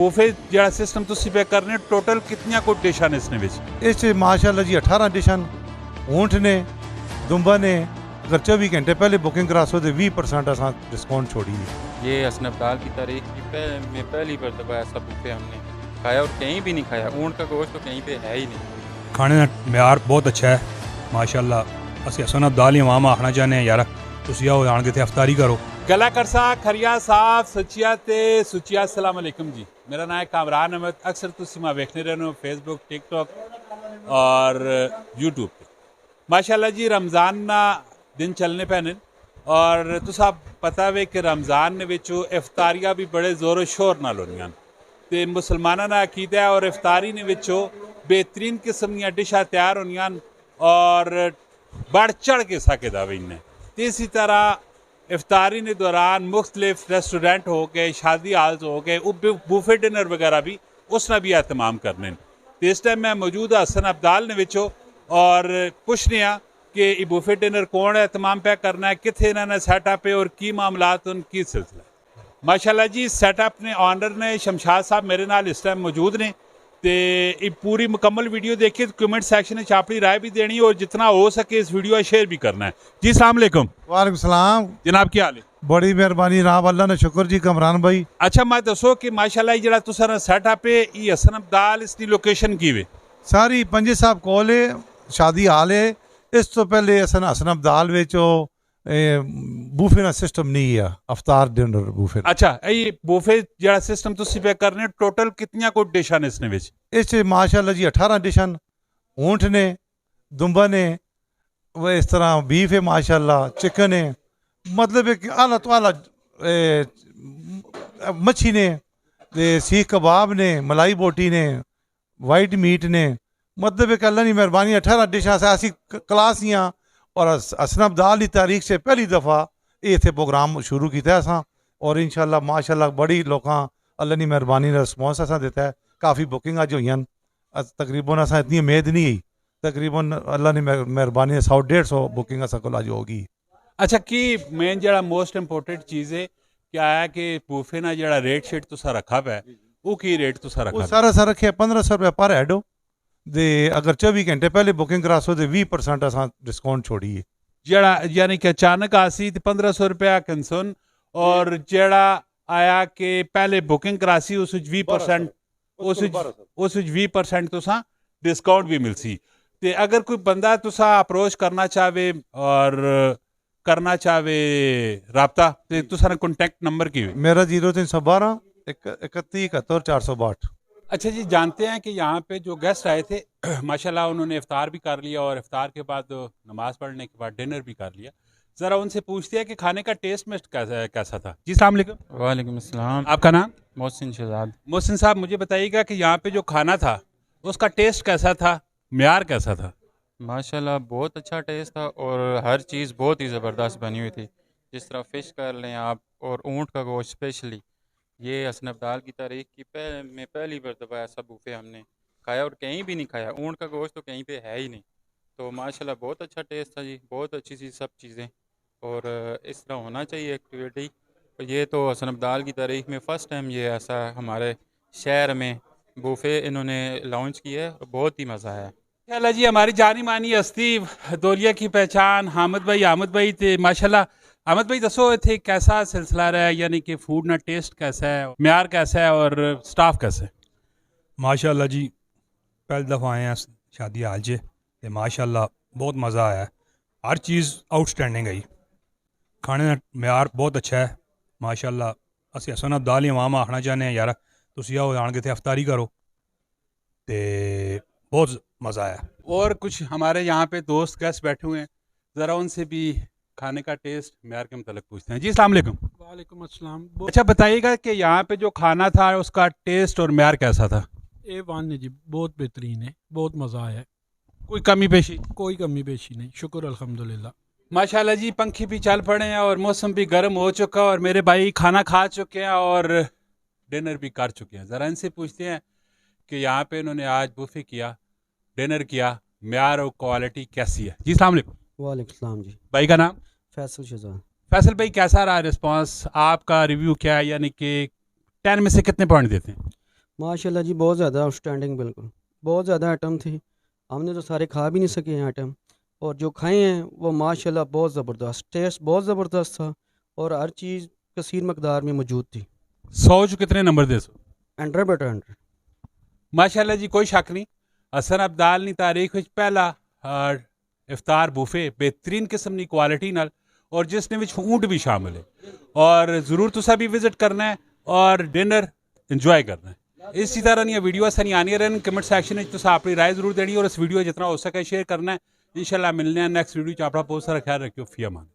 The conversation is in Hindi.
ਬੂਫੇ ਜਿਹੜਾ ਸਿਸਟਮ ਤੁਸੀਂ ਪੇ ਕਰਨੇ ਟੋਟਲ ਕਿੰਨੀਆਂ ਕੋ ਡਿਸ਼ਾਂ ਨੇ ਇਸ ਵਿੱਚ? ਇਸ 'ਚ ਮਾਸ਼ਾਅੱਲਾ जी 18 डिशां ऊँट ने दुम्बा ने। अगर 24 घंटे पहले बुकिंग करासो तो 20% असां डिस्काउंट छोड़ी है। ये हसन अब्दाल की तारीख में पहली मरतबा ऐसा बुफे हमने खाया और कहीं भी नहीं खाया। ऊँट का गोश्त तो कहीं पे है ही नहीं। खाने का म्यार बहुत अच्छा है माशाअल्लाह। ਅਸੀਂ ਹਸਨ ਅਬਦਾਲ ਹੀ ਆਵਾਮ ਆਖਣਾ ਚਾਹੁੰਦੇ ਹਾਂ ਯਾਰ ਤੁਸੀਂ ਆਓ ਆਣ ਕੇ ਤੇ ਅਫਤਾਰੀ ਕਰੋ। गला करसा खरिया साहब सचिया ते सुचिया अस्सलाम वालेकुम जी। मेरा नाम है कामरान अहमद। अक्सर तुसी मैं वेखने रहने हो फेसबुक टिकटॉक और यूट्यूब पे। माशाल्लाह जी रमज़ान ना दिन चलने पैने और तुसा पता वे कि रमज़ान विचों इफ्तारियां भी बड़े ज़ोर शोर नाल होंदियां ते मुसलमानां दा अकीदा है और इफ्तारी ने विचों बेहतरीन किस्म दी डिशां तैयार होंदियां और बढ़ चढ़ के सके दावे ने। इसी तरह इफ्तारी के दौरान मुख्तलिफ रेस्टोरेंट हो गए, शादी हाल्स हो गए, बूफे डिनर वगैरह भी उसने भी एहतमाम करने। तो इस टाइम मैं मौजूद हसन अब्दाल ने विचो और पुछने कि ये बूफे डिनर कौन एहतमाम पे करना है, कितने इन्होंने सैटअप है और की मामलात उनकी सिलसिला। माशाल्लाह जी सैटअप ने ऑनर ने शमशाद साहब मेरे नाल इस टाइम मौजूद ने। तो ये पूरी मुकम्मल वीडियो देखिए तो कमेंट सेक्शन में अपनी राय भी देनी और जितना हो सके इस वीडियो को शेयर भी करना है जी। अस्सलाम वालेकुम। वालेकुम सलाम जनाब क्या हाल है? बड़ी मेहरबानी राम अल्लाह ने शुक्र जी कमरान भाई। अच्छा मैं दसो कि माशाल्लाह ये जरा तुसारा सेटअप है ये हसन अब्दाल इसकी लोकेशन की वे सारी पंजे साहब कोल है शादी हाल है। इस तो पहले असन हसन अब्दाल विच बूफे का सिस्टम नहीं है अफ्तार डिनर बूफे। अच्छा ये बूफे जरा सिस्टम तुसी पे करने टोटल कितनियां को डिशां ने इसने विच? इस 'ਚ माशाअल्लाह जी 18 डिशां ऊँट ने दुम्बा ने वो इस तरह बीफ है माशाअल्लाह चिकन है मतलब एक आला तो आला मच्छी ने सीख कबाब ने मलाई बोटी ने वाइट मीट ने मतलब एक अल्लाह की मेहरबानी 18 डिशां से ऐसी क्लास दियाँ और हसन अब्दाल की तारीख से पहली दफ़ा ये इतने प्रोग्राम शुरू किया असा और इंशाअल्लाह माशाअल्लाह बड़ी लोग अल्लाह की मेहरबानी रिस्पॉन्स असा देता है। काफ़ी बुकिंग अज हुई तकरीबन असा इतनी उम्मीद नहीं ही तकरीबन अल्लाह की मेहरबानी 100-150 बुकिंग असा को अज होगी। अच्छा की मेन जरा मोस्ट इंपोर्टेंट चीज़ है क्या है कि बूफे ना जरा रेट शेट तुसा रखा पे वो की रेट तुसा रखा? सारा सा रखे 1500 रुपये पर हेड हो दे। अगर 24 घंटे पहले बुकिंग करासो तो 20% असा डिस्काउंट छोड़ी है। जड़ा यानी कि अचानक आसी तो 1500 रुपया कंसन और जड़ा आया कि पहले बुकिंग करासी उस 20% उस 20% तुसा डिस्काउंट भी मिलसी। ते अगर कोई बंदा तुसा अप्रोच करना चाहे और करना चाहे राब्ता तो तुसा कॉन्टैक्ट नंबर की मेरा 0312 31 71 462। अच्छा जी जानते हैं कि यहाँ पे जो गेस्ट आए थे माशाल्लाह उन्होंने इफ्तार भी कर लिया और इफ्तार के बाद नमाज पढ़ने के बाद डिनर भी कर लिया। ज़रा उनसे पूछते हैं कि खाने का टेस्ट में कैसा था। जी अस्सलाम वालेकुम। वालेकुम अस्सलाम। आपका नाम? मोहसिन शहजाद। मोहसिन साहब मुझे बताइएगा कि यहाँ पे जो खाना था उसका टेस्ट कैसा था, म्यार कैसा था? माशाल्लाह बहुत अच्छा टेस्ट था और हर चीज़ बहुत ही ज़बरदस्त बनी हुई थी। जिस तरह फ़िश कर लें आप और ऊँट का गोश्त स्पेशली ये हसन अब्दाल की तारीख में पहली मरतबा ऐसा बूफे हमने खाया और कहीं भी नहीं खाया। ऊँट का गोश्त तो कहीं पे है ही नहीं। तो माशाल्लाह बहुत अच्छा टेस्ट था जी, बहुत अच्छी सी सब चीज़ें और इस तरह होना चाहिए एक्टिविटी। ये तो हसन अब्दाल की तारीख में फ़र्स्ट टाइम ये ऐसा हमारे शहर में बूफे इन्होंने लॉन्च किया है, बहुत ही मज़ा आया। माशाल्लाह जी हमारी जानी मानी हस्ती दौलिया की पहचान हामिद भाई थे माशाल्लाह। अहमद भाई दसो थे कैसा सिलसिला रहा है यानी कि फूड ना टेस्ट कैसा है, म्यार कैसा है और स्टाफ कैसा है? माशाअल्लाह जी पहली दफ़ा आए हैं शादी हाल च ते माशाअल्लाह बहुत मज़ा आया। हर चीज़ आउटस्टैंडिंग आई। खाने का म्यार बहुत अच्छा है माशाअल्लाह। ਅਸੀਂ हसन अब्दाल ही आवाम आखना चाहते हैं यार ਤੁਸੀਂ आओ आन के अफ्तारी करो तो बहुत मज़ा आया। और कुछ हमारे यहाँ पे दोस्त गेस्ट बैठे हुए हैं ज़रा उनसे भी खाने का टेस्ट म्यार के मतलब पूछते हैं। जी अस्सलाम वालेकुम। वालेकुम अस्सलाम। अच्छा बताइएगा कि यहाँ पे जो खाना था उसका टेस्ट और म्यार कैसा था? A1 है जी, बहुत बेहतरीन है, बहुत मज़ा आया। कोई कमी पेशी? कोई कमी पेशी नहीं, शुक्र अल्हम्दुलिल्लाह। माशाल्लाह जी पंखी भी चल पड़े हैं और मौसम भी गर्म हो चुका और मेरे भाई खाना खा चुके हैं और डिनर भी कर चुके हैं। ज़रा इनसे पूछते हैं कि यहाँ पे इन्होंने आज बूफे किया, डिनर किया, म्यार और क्वालिटी कैसी है। जी अस्सलाम वालेकुम। वालेकुम सलाम जी। भाई का नाम? फैसल शहजाद। फैसल भाई कैसा रहा रिस्पांस, आपका रिव्यू क्या है यानी कि 10 में से कितने पॉइंट देते हैं? माशाल्लाह जी बहुत ज़्यादा आउटस्टैंडिंग, बिल्कुल बहुत ज़्यादा आइटम थे। हमने तो सारे खा भी नहीं सके हैं आइटम, और जो खाए हैं वो माशाल्लाह बहुत ज़बरदस्त, टेस्ट बहुत ज़बरदस्त था और हर चीज़ कसीर मकदार में मौजूद थी। 100 जो कितने नंबर दे सो? 100/100। माशाल्लाह जी, कोई शक नहीं, हसन अब्दाल नी तारीख विच पहला इफ्तार बुफे बेहतरीन किस्म की क्वालिटी नाल, और जिसने विच ऊंट भी शामिल है, और ज़रूर तुसा भी विजिट करना है और डिनर इंजॉय करना है। इसी तरह दी वीडियो असें आनियां रहन, कमेंट सैक्शन में तुसा अपनी राय जरूर देनी, और इस वीडियो जितना हो सके शेयर करना है। इंशाल्लाह मिलने हैं नेक्स्ट वीडियो च। अपना बहुत सारा ख्याल रखियो। फिया मान।